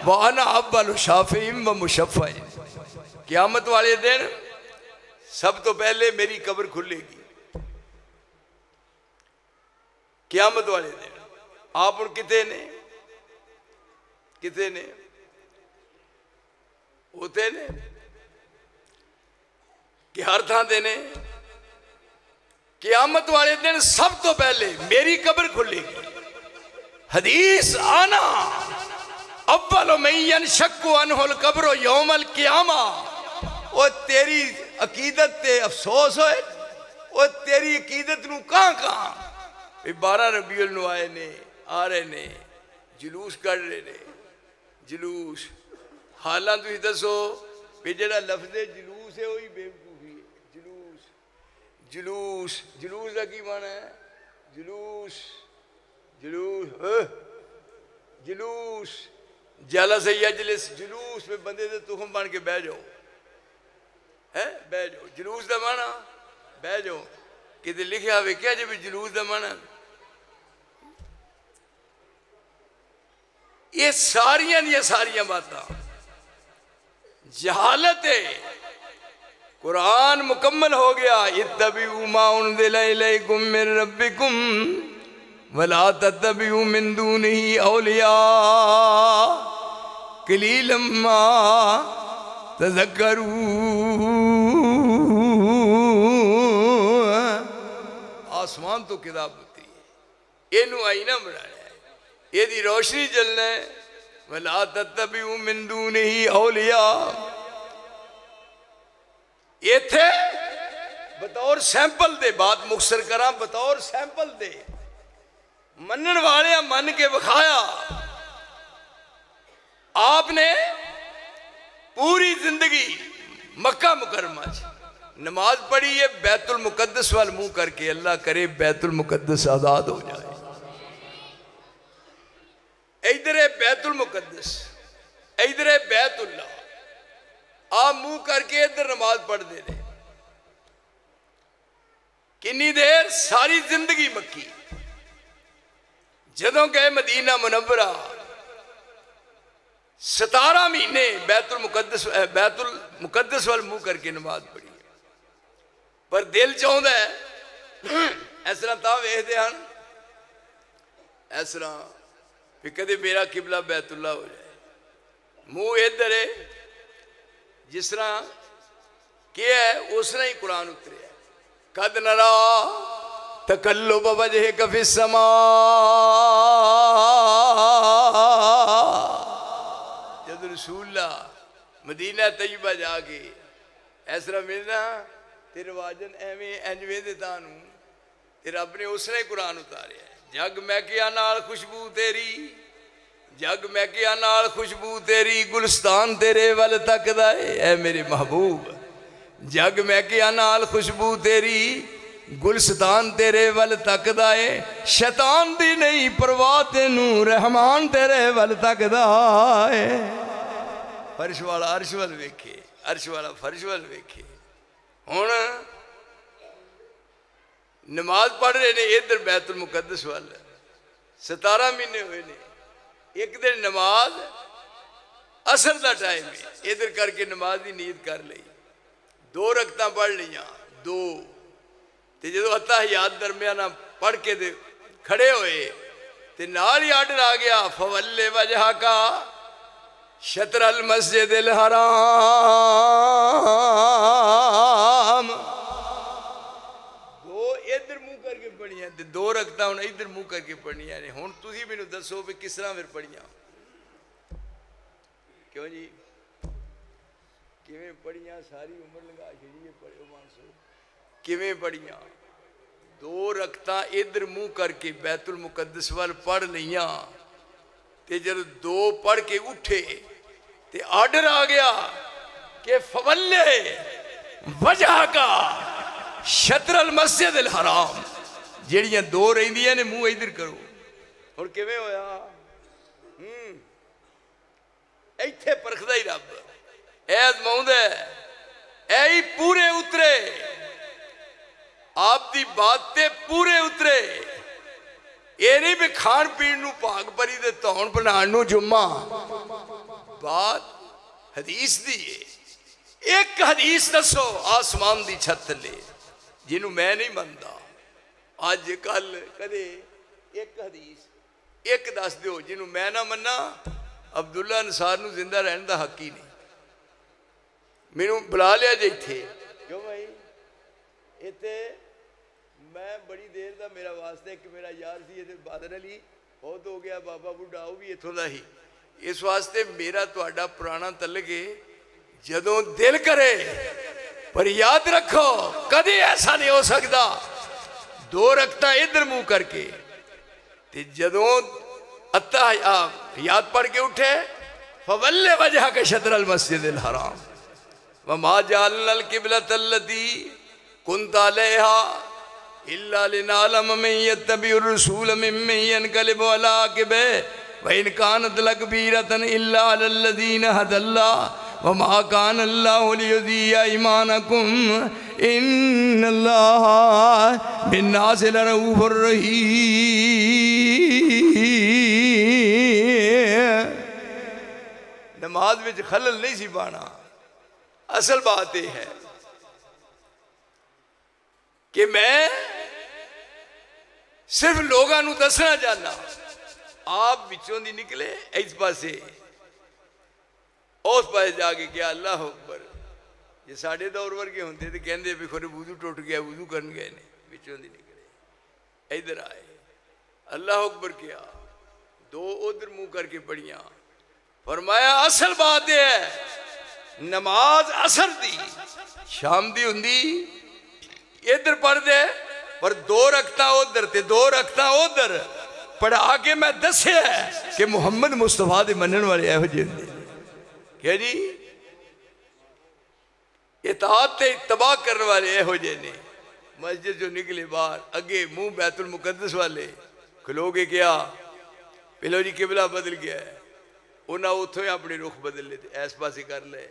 وَأَنَا أَوَّلُ شَافِعٍ وَمُشَفَّعٍ. قیامت والے دن سب تو پہلے میری قبر کھلے گی. قیامت والے دن آپ ان کتے نے ہوتے نے کہ ہر تھا دینے. قیامت والے دن سب تو پہلے میری قبر کھلے گی. حدیث آنا اول من ینشق عنہ القبر یوم القیامہ. اور تیری عقیدت تے افسوس ہوئے, اور تیری عقیدت نو کہاں 12 ربیع الاول آئے نے, آ رہے نے, جلوس کر رہے نے. جلوس حالاں تسی دسو کہ جڑا لفظ جلوس ہے وہی بیوقوفی ہے. جلوس کا کی معنی ہے؟ جلوس جلس یجلس, جلوس میں بندے دے تخم بن کے بہ جاؤ. بہ جاؤ جلوس دا معنی بہ جاؤ. کتے لکھیا ہوئے کیا جب جلوس دا معنی؟ یہ ساریاں باتاں جہالت ہے. قرآن مکمل ہو گیا. اتبعوا ما انزل الیکم من ربکم ولا تتبعوا من دونه اولیاء قلیلا ما تذکرون. آسمان تو کتاب ہوتی ہے, اینو آئینہ بنانا ہے, یہ دی روشنی جلنا ہے. ولا تتبعوا من دونه اولیاء. یہ تھے بطور سیمپل دے, بات مختصر کراں بطور سیمپل دے. منن والے من کے بخایا. آپ نے پوری زندگی مکہ مکرمہ نماز پڑھی ہے بیت المقدس وال منہ کر کے، اللہ کرے بیت المقدس آزاد ہو جائے۔ ادھر ہے بیت المقدس، ادھر ہے بیت اللہ، آپ منہ کر کے ادھر نماز پڑھ دے رہے، کنی دیر؟ ساری زندگی مکی۔ جدوں گئے مدینہ منورہ 17 مہینے بیت المقدس وال منہ کر کے نماز پڑھی، پر دل چاہتا ہے اس طرح تا ویکھدے ہن اس طرح کہ کدے میرا قبلہ بیت اللہ ہو جائے، منہ ادھر ہے، جس طرح کیا ہے اس طرح ہی قرآن اترے ہے۔ قد نرا تقلب وجہک فی السماء، جد رسول اللہ مدینہ طیبہ جا کے اس طرح ملنا تے رواجن ایویں انجویں دے تانوں تے رب نے اس نے قرآن اتاریا ہے۔ جگ مہکیا نال خوشبو تیری، جگ مہکیا نال خوشبو تیری، گلستان تیرے ول تکدا ہے اے میرے محبوب، جگ مہکیا نال خوشبو تیری، گلستان تیرے ول تکدا ہے، شیطان دی نہیں پرواہ تینوں، رحمان تیرے ول تکدا ہے۔ فرش والا عرش ول ویکھے، عرش والا فرش ول ویکھے۔ ہن نماز پڑھ رہے نے ادھر بیت المقدس وال، 17 مہینے ہوئے نے، ایک دن نماز اثر دا ٹائم ہے، ادھر کر کے نماز دی نیت کر لئی، 2 رکعتاں پڑھ لیاں، 2 تے جدو اتحیات درمیانہ پڑھ کے دے کھڑے ہوئے تے نال ہی آرڈر آ گیا فولی وجہ کا شطر المسجد الحرام، ادھر منہ کر کے پڑھیاں تے 2 رکعتاں ہن ادھر منہ کر کے پڑھنیاں نے۔ ہن تسی مینوں دسو بھی کس طرح پھر پڑھیاں؟ کیوں جی کیویں پڑھیاں؟ ساری عمر لگا چھڑی ہے پڑھو مانسو، کیویں پڑھیاں؟ 2 رکعتاں ادھر منہ کر کے بیت المقدس وال پڑھ لیاں تے جب 2 پڑھ کے اٹھے تے آرڈر آ گیا کہ فولے وجہ کا شطر المسجد الحرام، جیڑیاں 2 رہندیاں نے منہ ادھر کرو۔ اور کیویں ہویا؟ ایتھے پرکھدا ہی رب، اے ازماؤندا ہے، اے ہی پورے اترے، آپ دی بات تے پورے اترے، یہ نہیں بھی کھان پین نو پاک پری دے تون بنان نو جمعہ، بات حدیث دی ہے۔ ایک حدیث دسو آسمان دی چھت لے جنہوں میں نہیں مانتا، آج کل کدے ایک حدیث ایک دس دیو جنہوں میں نہ مننا، عبداللہ انصار نو زندہ رہن دا حق ہی نہیں۔ مینوں بلا لیا جی تھے، کیوں بھائی ایتے میں بڑی دیر دا میرا واسطہ کہ میرا یار سی یہ بادر علی بہت ہو گیا، بابا بڑھاؤ بھی اتھوں دا ہی، اس واسطے میرا تہاڈا پرانا تعلق ہے، جدوں دل کرے پر یاد رکھو کدی ایسا نہیں ہو سکتا 2 رکعتاں ادھر منہ کر کے تے جدوں یاد پڑھ کے اٹھے فولی وجہ کا شطر المسجد الحرام وما جعلنا القبلۃ التي كنت عليها الا لنعلم من يتبع الرسول ممن ينقلب على عقبيه وان كانت لكبيرة الا على الذين هدى الله وما كان الله ليضيع ايمانكم ان الله بالناس لرؤوف رحيم۔ نماز میں خلل نہیں سی پانا، اصل بات یہ ہے کہ میں صرف لوگاں نو دسنا چاہنا، آپ بچوں دی نکلے اس پاسے اس پاسے جا کے کیا اللہ اکبر، یہ ساڑھے دور ورگے ہوندے تو کہندے بھی خود وضو ٹوٹ گیا، وضو کرن گئے نے، بچوں دی نکلے ادھر آئے اللہ اکبر کیا، 2 ادھر منہ کر کے پڑھیاں، فرمایا اصل بات یہ ہے نماز اثر دی شام دی ہوندی ادھر پڑھ دے پر 2 رکعتاں ادھر تے 2 رکعتاں ادھر پڑھا کے میں دسے ہے کہ محمد مصطفیٰ دے منن والے اے ہو جے کیا جی اطاعت تے تباہ کرنے والے اے ہو جے نے مسجد جو نکلے باہر اگے منہ بیت المقدس والے کھلو گے کیا پہلو جی قبلہ بدل گیا ہے انہاں اتھو ہی اپنے رخ بدل لیتے ایس پاسی کر لے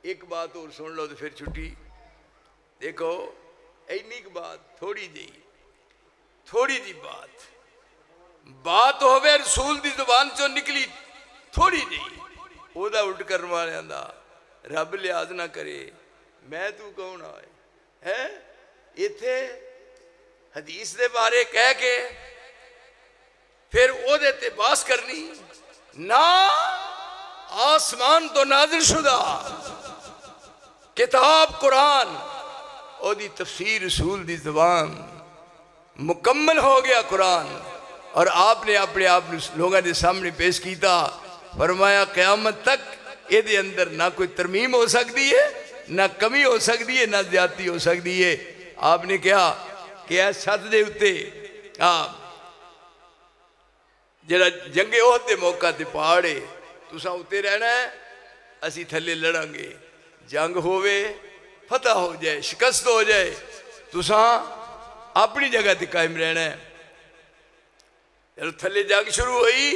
ایک بات اور سن لو تو پھر چھٹی دیکھو اینی کی بات تھوڑی جی بات ہوئے رسول دی زبان چو نکلی تھوڑی جی او دا اٹھ کرنے والے اندھا رب لحاظ نہ کرے میں تو کون آئے ہے ایتھے حدیث دے بارے کہہ کے پھر او دیتے باس کرنی نہ آسمان تو نازل شدہ کتاب قرآن او دی تفسیر رسول دی زبان مکمل ہو گیا قرآن اور آپ نے اپنے آپ لوگوں نے سامنے پیش کیتا فرمایا قیامت تک یہ دے اندر نہ کوئی ترمیم ہو سکتی ہے نہ کمی ہو سکتی ہے نہ زیادتی ہو سکتی ہے آپ نے کہا کہ ایس چھت دے اتے جڑا جنگ احد دے موقع تے پہاڑے تساں اتے رہنا ہے اسی تھلے لڑیں گے جنگ ہوئے فتح ہو جائے شکست ہو جائے تساں اپنی جگہ تے قائم رہنا ہے جب تھلے جنگ شروع ہوئی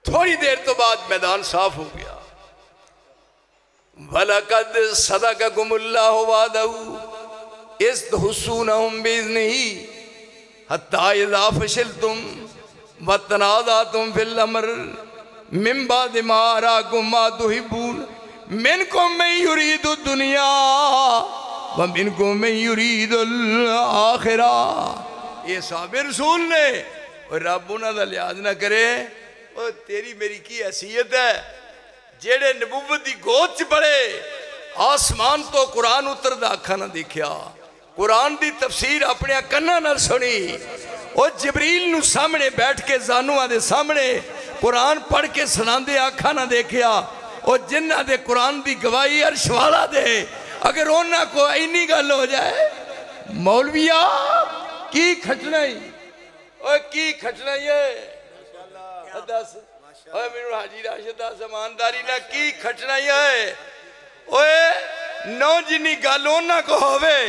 تھوڑی دیر تو بعد میدان صاف ہو گیا وَلَقَدْ صَدَقَكُمُ اللَّهُ وَعْدَهُ إِذْ تَحُسُّونَهُمْ بِإِذْنِهِ حَتَّى إِذَا فَشِلْتُمْ وَتَنَازَعْتُمْ فِي الْأَمْرِ مِنْ بَعْدِ مَا أَرَاكُمْ مَا تُحِبُّونَ مِنْكُمْ مَنْ يُرِيدُ الدُّنْيَا وَمِنْكُمْ مَنْ يُرِيدُ الْآخِرَةَ یہ صحابہ رسول نے اور رب انہاں دا لحاظ نہ کرے اور تیری میری کی حیثیت ہے جیڑے نبوت دی گود چ پڑے آسمان تو قرآن اتر دا اکھا نہ دیکھیا قرآن دی تفسیر اپنے کناں نہ سنی اور جبریل نو سامنے بیٹھ کے زانوہاں دے سامنے قرآن پڑھ کے سناندے اکھا نہ دیکھیا اور جنہ دے قرآن دی گواہی عرش والا دے اگر انہاں کو اینی گل ہو جائے مولویہ کی کھٹنا ہی اور کی کھٹنا ہی ہے دس اوہ میرے حاجی راشد دا زمانداری نہ کی کھٹنا ہی ہے اوہ نو جنی گالونا کو ہوئے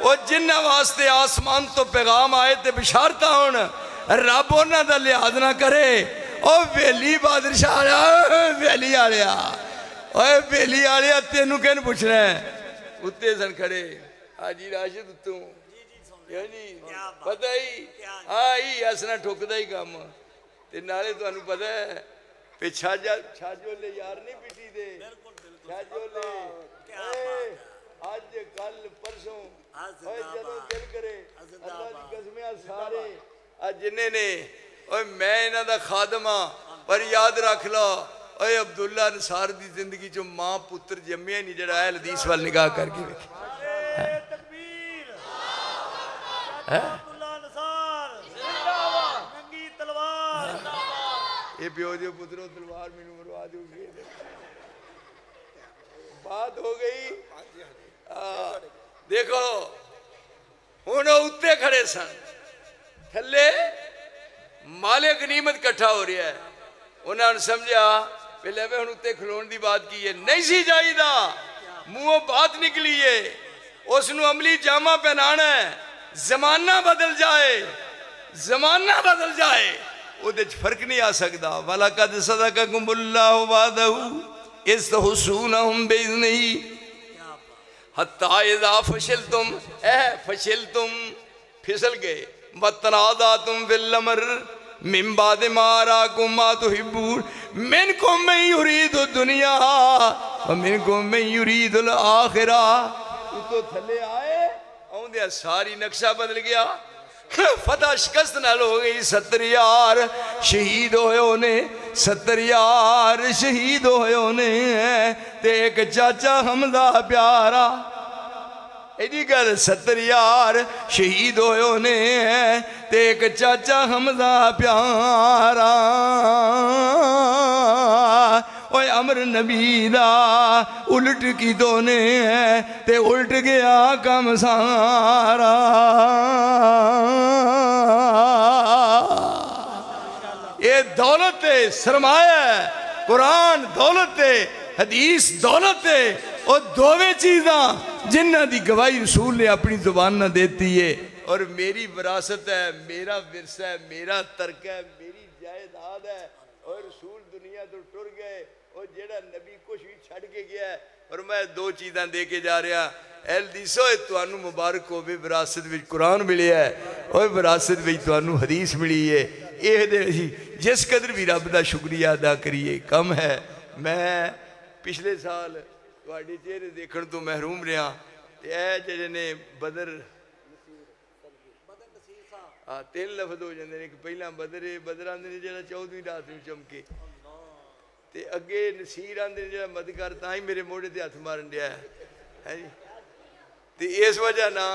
او جنہ واسطے آسمان تو پیغام آئے تے بشارتا ہون رب اونا دا لحاظ نہ کرے او ویلی بادرشاہ آیا ویلی آلیا اوہ ویلی آلیا تینوں کہنے پوچھنا ہے اتے سن کھڑے حاجی راشد اتوں یعنی پتہ ہی آئی ایسنا ٹھوکدہ ہی کام تے نالے تو انہوں پتہ ہے پہ چھاجو لے یار نہیں پیٹی دے چھاجو لے آج کل پرسوں جدو دل کرے اللہ دی قسمیں سارے آج جنہیں نے میں انہاں دا خادمہ پر یاد رکھ لو اے عبداللہ نصار دی زندگی جو ماں پتر جمعیہ نہیں جڑا ہے حدیث وال نگاہ کر کے دیکھیں تکبیر عبداللہ نصار ننگی تلوار یہ پیو جو پتروں تلوار میں مروا دوں گے بات ہو گئی دیکھو انہوں اتے کھڑے سن تھلے مال غنیمت کٹھا ہو رہا ہے انہوں نے سمجھا پہلے میں اتے کھلون دی بات کی ہے نہیں سی جائی دا منہ بات نکلی ہے اس نو عملی جامعہ پہنانا ہے زمانہ بدل جائے وہ دے فرق نہیں آ سکتا وَلَقَدْ صَدَقَكُمُ اللَّهُ وَعْدَهُ إِذْ تَحُسُّونَهُمْ بِإِذْنِهِ حَتَّى إِذَا فَشِلْتُمْ فَشِلْتُمْ پھسل گئے وَتَنَازَعْتُمْ فِي الْأَمْرِ مِنْ بَعْدِ مَا أَرَاكُمْ مَا تُحِبُّونَ مِنْكُمْ مَنْ يُرِيدُ الدُّنْيَا وَمِنْكُمْ مَنْ يُرِيدُ الْآخِرَةَ تو تھلے آئے آؤں دیا ساری نقشہ بدل گیا فتح شکست نال ہو گئی 70 یار شہید ہوئے انہیں 70 یار شہید ہوئے انہیں تے ایک چاچا حمزہ پیارا ایڈی گل 70 یار شہید ہوئے انہیں تے ایک چاچا حمزہ پیارا اوے امر نبی دا الٹ کی دونے تے الٹ گیا کم سارا یہ دولت سرمایہ قرآن دولت حدیث دولت ہے، اور دوویں چیزاں جنہ دی گواہی رسول نے اپنی زبان نہ دیتی ہے، اور میری وراثت ہے، میرا ورثہ ہے، میرا ترکہ ہے، میری جائیداد ہے، اور رسول دنیا تو ٹر گئے، اور جیڑا نبی کچھ بھی چھڑ کے گیا ہے، اور میں دو چیزاں دے کے جا رہا، اے حدیثو توانو مبارک ہو بھی وراثت وچ قرآن ملی ہے، اور وراثت وچ توانو حدیث ملی ہے، جس قدر بھی رب دا شکریہ ادا کریے کم ہے۔ میں پچھلے سال تواڈے چہرے دیکھن تو محروم رہا، تے اے جڑے نے بدر تین لفظ ہو جاندے نے کہ پہلا بدر آندے نے جڑا 14ویں رات نوں چمکے، تے اگے نصیر آندے نے جڑا مدکر تاں ہی میرے موڑے تے ہاتھ مارن دیا ہے جی۔ تے اس وجہ نہ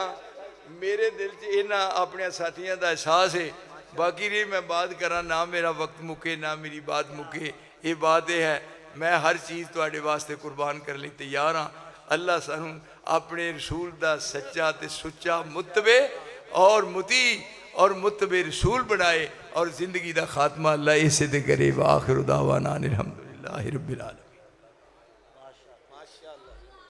میرے دل چ انہاں اپنے ساتھیاں دا احساس ہے، باقی رہی میں بات کراں نہ میرا وقت مکے نہ میری بات مکے، یہ بات یہ ہے میں ہر چیز تواڈے واسطے قربان کر لی تیار ہاں۔ اللہ سانوں اپنے رسول دا سچا تے سچا متبع اور مطیع اور متبع رسول بنائے، اور زندگی دا خاتمہ اللہ اسے دے کرے۔ وآخر دعوانا الحمدللہ رب العالمین۔